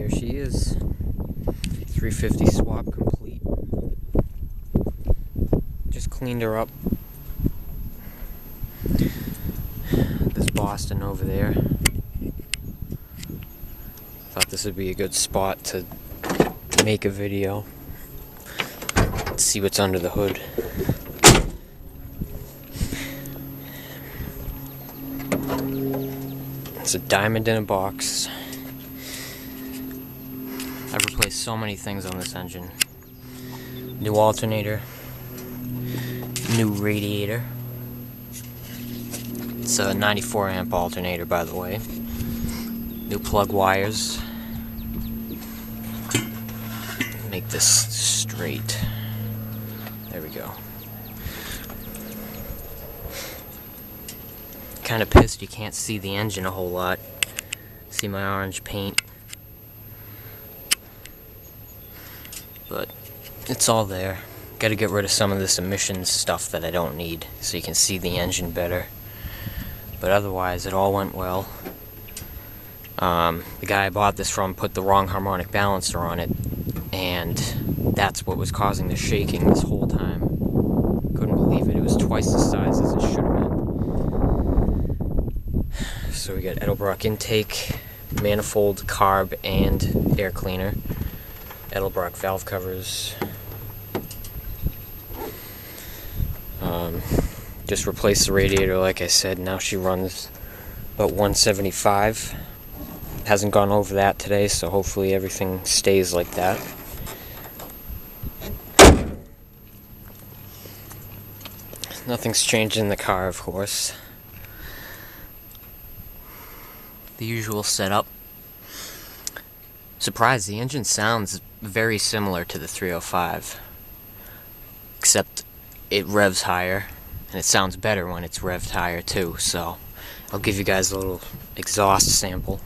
Here she is. 350 swap complete. Just cleaned her up. This Boston over there. Thought this would be a good spot to make a video. Let's see what's under the hood. It's a diamond in a box. I've replaced so many things on this engine. New alternator. New radiator. It's a 94 amp alternator, by the way. New plug wires. Make this straight. There we go. Kind of pissed you can't see the engine a whole lot. See my orange paint. But it's all there. Gotta get rid of some of this emissions stuff that I don't need so you can see the engine better. But otherwise, it all went well. The guy I bought this from put the wrong harmonic balancer on it, and that's what was causing the shaking this whole time. Couldn't believe it. It was twice the size as it should have been. So we got Edelbrock intake, manifold, carb, and air cleaner. Edelbrock valve covers. Just replaced the radiator, like I said. Now she runs about 175. Hasn't gone over that today, so hopefully everything stays like that. Nothing's changed in the car, of course. The usual setup. Surprised, the engine sounds very similar to the 305, except it revs higher, and it sounds better when it's revved higher too, so I'll give you guys a little exhaust sample.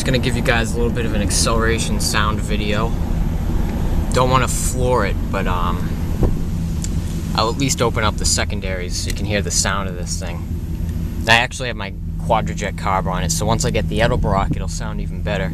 Gonna give you guys a little bit of an acceleration sound video. Don't want to floor it, but I'll at least open up the secondaries so you can hear the sound of this thing. I actually have my Quadrajet carb on it, so once I get the Edelbrock, it'll sound even better.